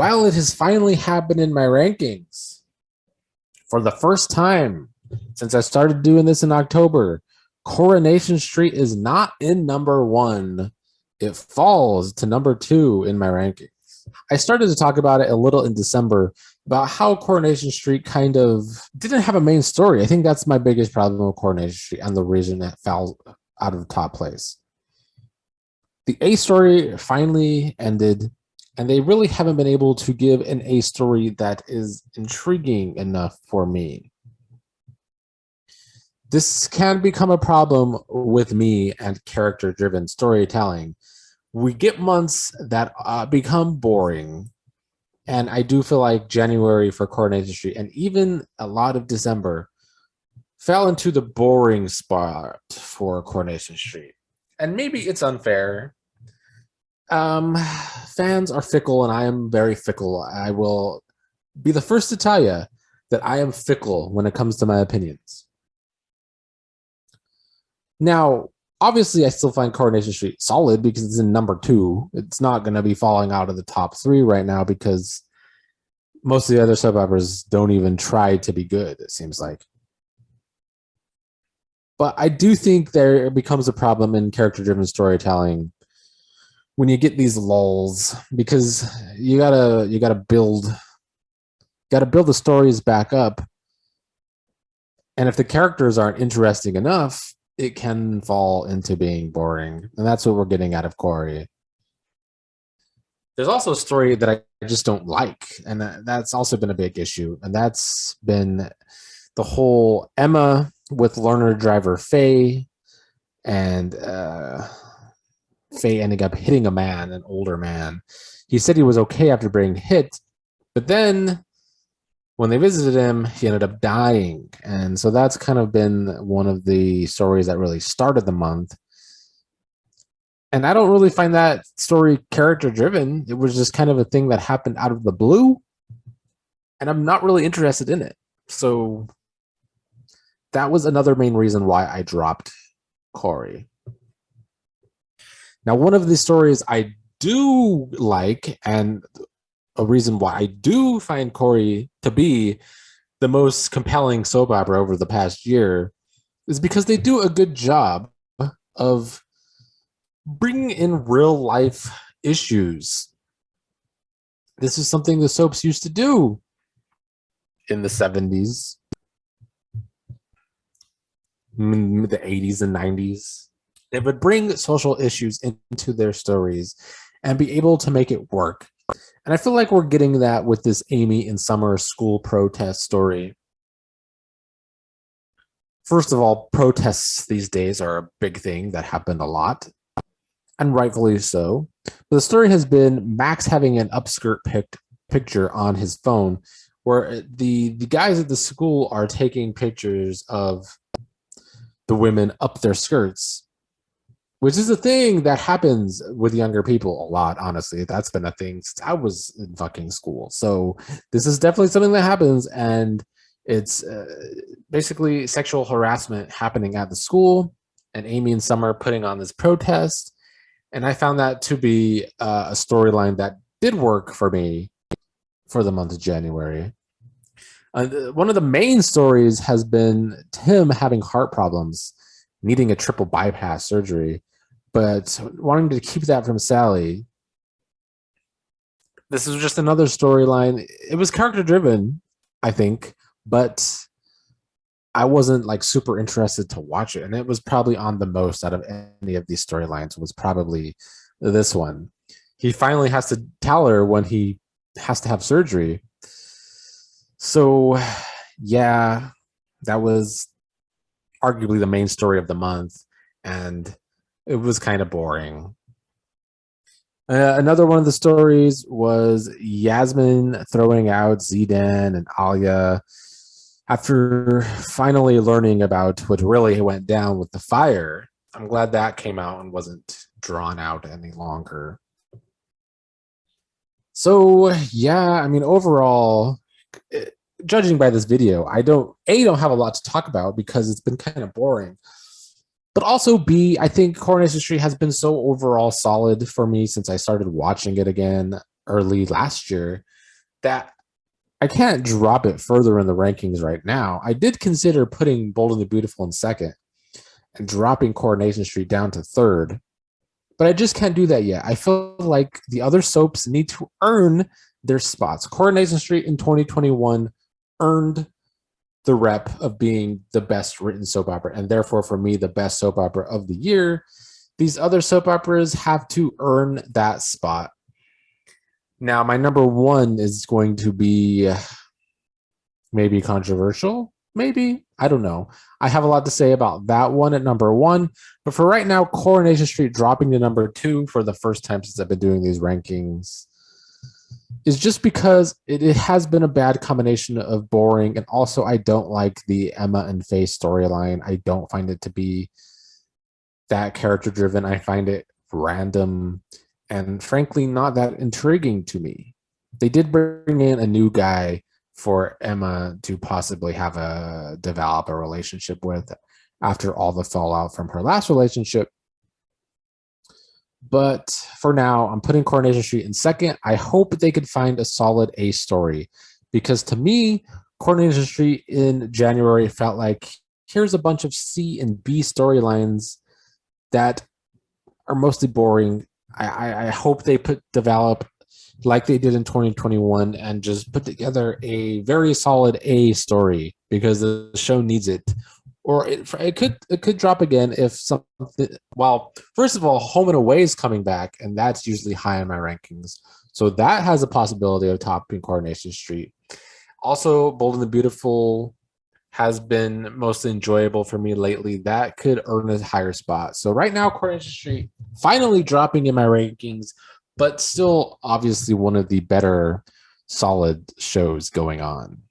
Well, it has finally happened in my rankings. For the first time since I started doing this in October, Coronation Street is not in number one. It falls to number two in my rankings. I started to talk about it a little in December about how Coronation Street kind of didn't have a main story. I think that's my biggest problem with Coronation Street and the reason it fell out of top place. The A story finally ended, and they really haven't been able to give an A story that is intriguing enough for me. This can become a problem with me and character-driven storytelling. We get months that become boring, and I do feel like January for Coronation Street and even a lot of December fell into the boring spot for Coronation Street. And maybe it's unfair. Fans are fickle, and I am very fickle. I will be the first to tell you that I am fickle when it comes to my opinions. Now, obviously, I still find Coronation Street solid because it's in number two. It's not going to be falling out of the top three right now because most of the other soap operas don't even try to be good, it seems like. But I do think there becomes a problem in character-driven storytelling when you get these lulls, because you gotta build the stories back up, and if the characters aren't interesting enough, it can fall into being boring, and that's what we're getting out of Corey. There's also a story that I just don't like, and that's also been a big issue, and that's been the whole Emma with learner driver Faye, and Faye ending up hitting a man, an older man. He said he was okay after being hit, but then when they visited him, he ended up dying. And so that's kind of been one of the stories that really started the month. And I don't really find that story character driven. It was just kind of a thing that happened out of the blue, and I'm not really interested in it. So that was another main reason why I dropped Corey. Now, one of the stories I do like, and a reason why I do find Corey to be the most compelling soap opera over the past year, is because they do a good job of bringing in real life issues. This is something the soaps used to do in the 70s, the 80s and 90s. They would bring social issues into their stories and be able to make it work. And I feel like we're getting that with this Amy and Summer school protest story. First of all, protests these days are a big thing that happened a lot, and rightfully so. But the story has been Max having an upskirt picture on his phone where the guys at the school are taking pictures of the women up their skirts, which is a thing that happens with younger people a lot, honestly. That's been a thing since I was in fucking school. So this is definitely something that happens, and it's basically sexual harassment happening at the school, and Amy and Summer putting on this protest. And I found that to be a storyline that did work for me for the month of January. One of the main stories has been Tim having heart problems, needing a triple bypass surgery, but wanting to keep that from Sally. This is just another storyline. It was character driven, I think, but I wasn't like super interested to watch it. And it was probably on the most out of any of these storylines was probably this one. He finally has to tell her when he has to have surgery. So yeah, that was arguably the main story of the month, and it was kind of boring. Another one of the stories was Yasmin throwing out Zidane and Alia after finally learning about what really went down with the fire. I'm glad that came out and wasn't drawn out any longer. So yeah, I mean, overall, judging by this video, I don't have a lot to talk about because it's been kind of boring. But also B, I think Coronation Street has been so overall solid for me since I started watching it again early last year that I can't drop it further in the rankings right now. I did consider putting Bold and the Beautiful in second and dropping Coronation Street down to third, but I just can't do that yet. I feel like the other soaps need to earn their spots. Coronation Street in 2021 earned the rep of being the best written soap opera, and therefore, for me, the best soap opera of the year. These other soap operas have to earn that spot. Now, my number one is going to be maybe controversial. Maybe. I don't know. I have a lot to say about that one at number one. But for right now, Coronation Street dropping to number two for the first time since I've been doing these rankings is just because it has been a bad combination of boring. And also, I don't like the Emma and Faye storyline. I don't find it to be that character driven. I find it random and frankly not that intriguing to me. They did bring in a new guy for Emma to possibly develop a relationship with after all the fallout from her last relationship. But for now, I'm putting Coronation Street in second. I hope they could find a solid A story because to me, Coronation Street in January felt like here's a bunch of C and B storylines that are mostly boring. I hope they develop like they did in 2021 and just put together a very solid A story because the show needs it. Or it could drop again if something. Well, first of all, Home and Away is coming back, and that's usually high in my rankings, so that has a possibility of topping Coronation Street. Also, Bold and the Beautiful has been mostly enjoyable for me lately. That could earn a higher spot. So right now, Coronation Street finally dropping in my rankings, but still obviously one of the better solid shows going on.